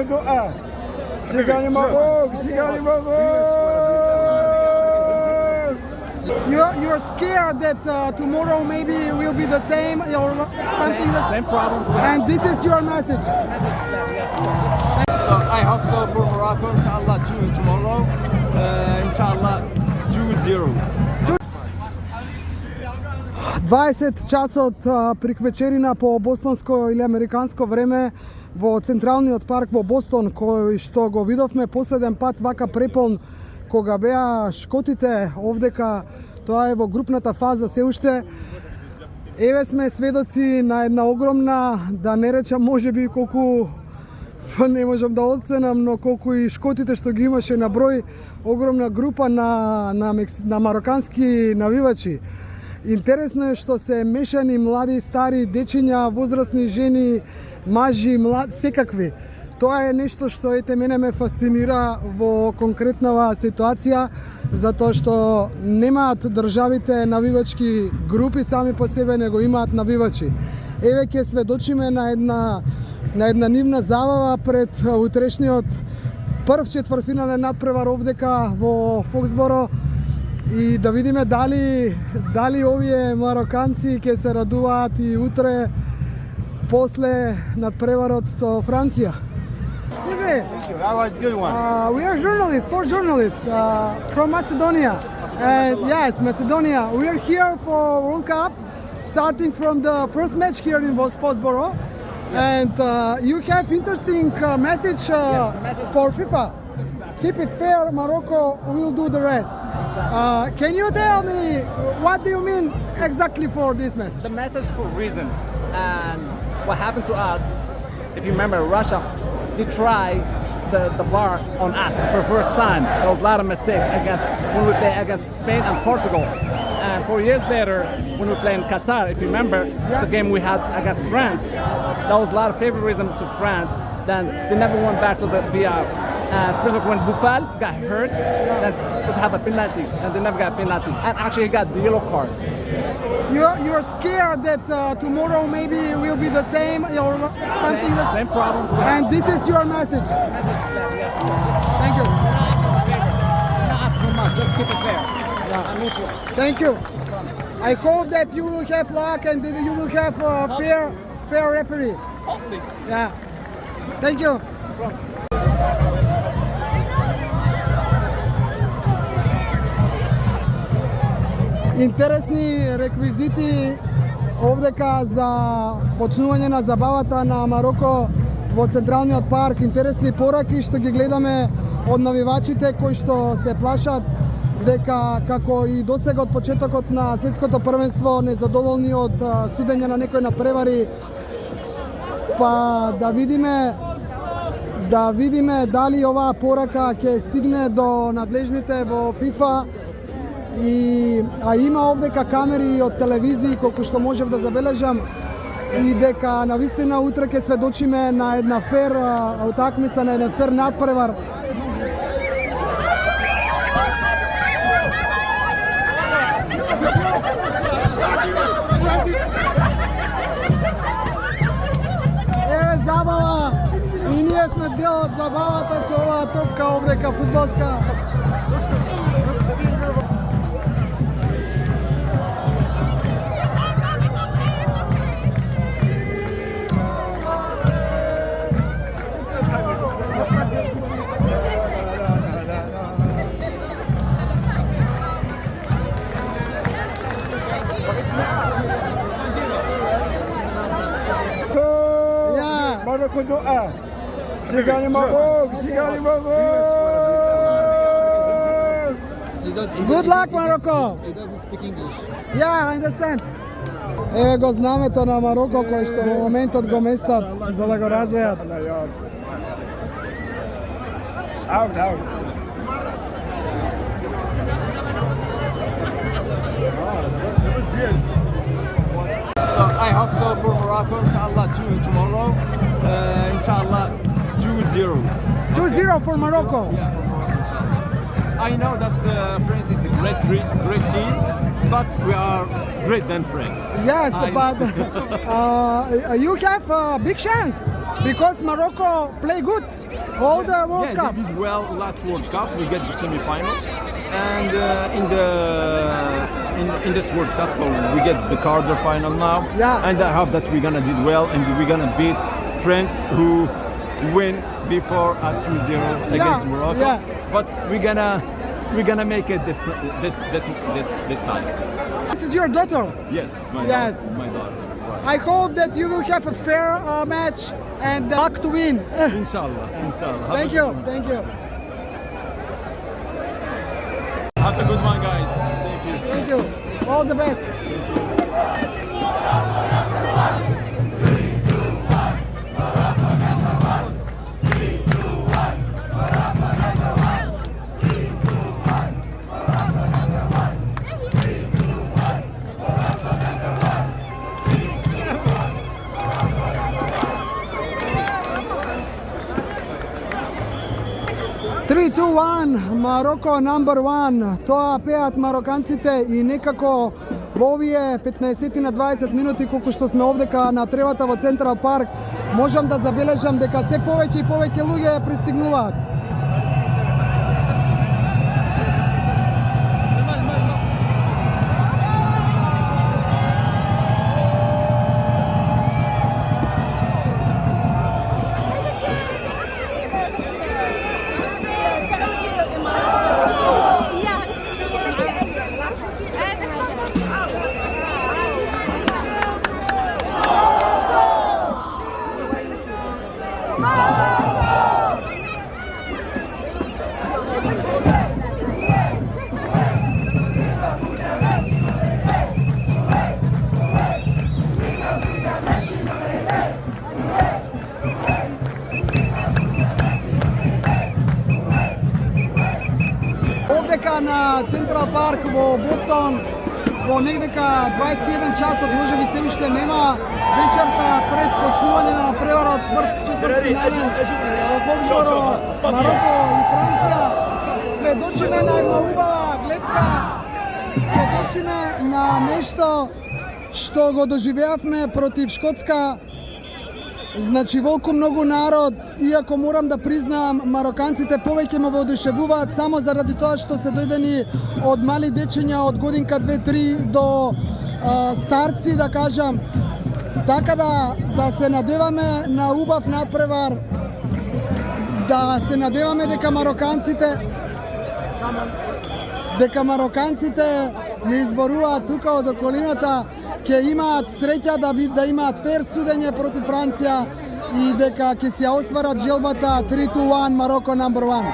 Марокко дуа. Сега не могу, сега не могу. You're scared that tomorrow maybe will be the same or something. Same problems. And this is your message. So I hope so for Morocco, inshallah, tomorrow. Inshallah, 2-0. 20 часот приквечерина по бостонско или американско време во Централниот парк во Бостон, кој што го видовме последен пат вака преполн кога беа шкотите овдека. Тоа е во групната фаза се уште. Еве сме сведоци на една огромна, да не речам можеби колку, не можам да оценам, но колку и шкотите што ги имаше на број, огромна група на марокански навивачи. Интересно е што се мешани млади, стари, дечиња, возрастни жени, мажи, секакви. Тоа е нешто што мене ме фасцинира во конкретнава ситуација, затоа што немаат државите навивачки групи сами по себе, него имаат навивачи. Еве ќе сведочиме на една нивна забава пред утрешниот прв четвртфинален надпревар овдека во Фоксборо и да видиме дали овие мароканци ќе се радуваат и утре после надпреварот со Франција. Excuse me. That was a good one. We are journalists, sports journalists from Macedonia. And yes, Macedonia. We are here for World Cup, starting from the first match here in Fosboro. And you have interesting message for FIFA. Keep it fair, Morocco will do the rest. Can you tell me what do you mean exactly for this message? The message for reason and what happened to us. If you remember, Russia, they tried the bar on us for the first time. There was a lot of mistakes when we played against Spain and Portugal. And 4 years later, when we played in Qatar, if you remember, the game we had against France, that was a lot of favoritism to France. Then they never went back to the VR. Especially when Boufal got hurt, then supposed to have a penalty, and they never got a penalty. And actually, he got the yellow card. You're scared that tomorrow maybe will be the same or something. Same problems. And this is your message. Thank you. Not ask for much, just keep it fair. And neutral. Thank you. I hope that you will have luck and that you will have a fair referee. Hopefully. Yeah. Thank you. Интересни реквизити овдека за почнување на забавата на Мароко во Централниот парк. Интересни пораки што ги гледаме од навивачите кои што се плашат дека како и досега од почетокот на светското првенство незадоволни од судење на некои надпревари, па да видиме дали оваа порака ќе стигне до надлежните во ФИФА. А има овдека камери од телевизии колку што можев да забележам и дека навистина утре ќе сведочиме на една фер утакмица, на еден фер надпревар. Еве забава и ние сме дел од забавата со оваа топка овдека фудбалска. Марокко дуа. Сега не могу, сега не могу. Good luck, Morocco. He doesn't speak English. Yeah, I understand. Еве го знамето на Мароко кој што во моментот го местат за да го развеат. Out. So I hope so for Morocco, inshallah, tomorrow. Inshallah, 2-0. 2-0 for Morocco. Yeah, for Morocco, inshallah. I know that France is a great team, but we are great than France. Yes, but you have a big chance. Because Morocco play good all the World Yeah, Cup. they did well last World Cup. We get the semi-final, and in this World Cup, so we get the quarter final now. Yeah. And I hope that we're gonna do well, and we're gonna beat France, who win before at 2-0 against Morocco. yeah. But we're gonna make it this time. This is your daughter. Yes, it's my Yes. daughter, my daughter. I hope that you will have a fair match and luck to win. Inshallah, inshallah. Have Thank a you, good one. thank you, Have a good one, guys. Thank you. thank you. All the best. Three, two, one, Morocco number one. Тоа пеат мароканците и некако во овие 15 на 20 минути колку што сме овдека на тревата во Централ парк, можам да забележам дека се повеќе и повеќе луѓе пристигнуваат. Овдека на Централ парк во Бостон, во негдека 21 часот, може би се уште нема вечерта пред почнување на преварот прв четвртфинален во подборот Марокко и Франција. Сведочиме на една убава гледка, сведочиме на нешто што го доживеавме против Шкотска. Значи, волку многу народ, иако морам да признам, мароканците повеќе ме воодушевуваат само заради тоа што се дојдени од мали дечиња од годинка 2-3 до старци, да кажам. Така да се надеваме на убав надпревар, да се надеваме дека мароканците не изборуваат тука од околината, ќе имаат среќа да имаат фер судење против Франција и дека ќе си ја остварат желбата 3-1 Марокко number one.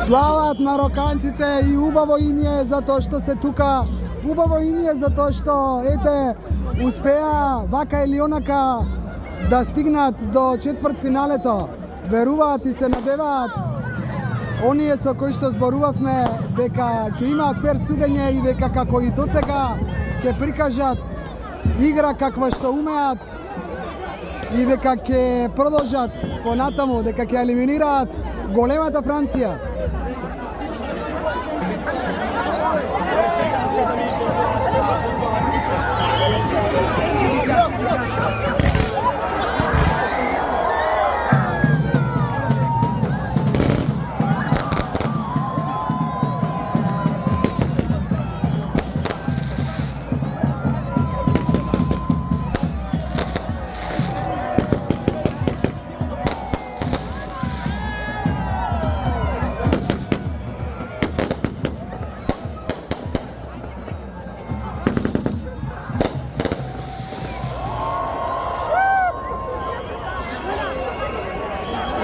Слават мароканците и убаво им е затоа што се тука. Убаво им е затоа што успеа вака или онака да стигнат до четвртфиналето. Веруваат и се надеваат оние со кои што зборувавме дека ќе имаат фер судење и дека како и досега ќе прикажат игра каква што умеат и дека ќе продолжат понатаму, дека ќе елиминираат големата Франција.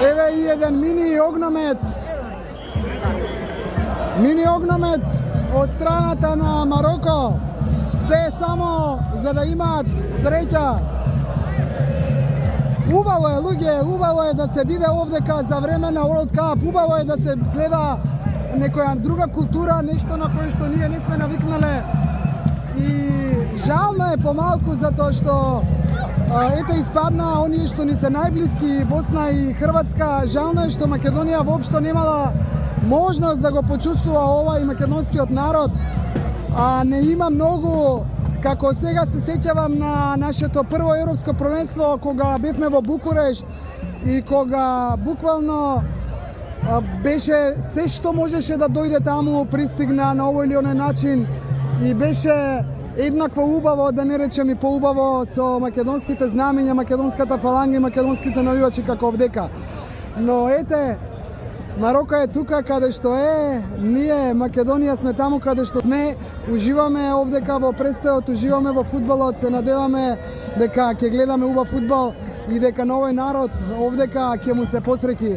Еве и еден мини огномет од страната на Мароко, се само за да имаат среќа. Убаво е, луѓе, убаво е да се биде овдека за време на World Cup, убаво е да се гледа некоја друга култура, нешто на кое што ние не сме навикнале. И жално е помалку затоа што ете испадна оние што ни се најблиски, Босна и Хрватска. Жално е што Македонија воопшто немала можност да го почувствува ова и македонскиот народ. Не има многу, како сега се сеќавам на нашето прво европско првенство кога бевме во Букурешт и кога буквално беше се што можеше да дојде таму, пристигна на овој или оној начин и беше еднакво убаво, да не речем и поубаво, со македонските знамења, македонската фаланга и македонските навивачи како овдека. Но ете, Мароко е тука каде што е, ние Македонија сме таму каде што сме, уживаме овдека во престојот, уживаме во фудбалот, се надеваме дека ќе гледаме убав фудбал и дека на овој народ овдека ќе му се посреќи.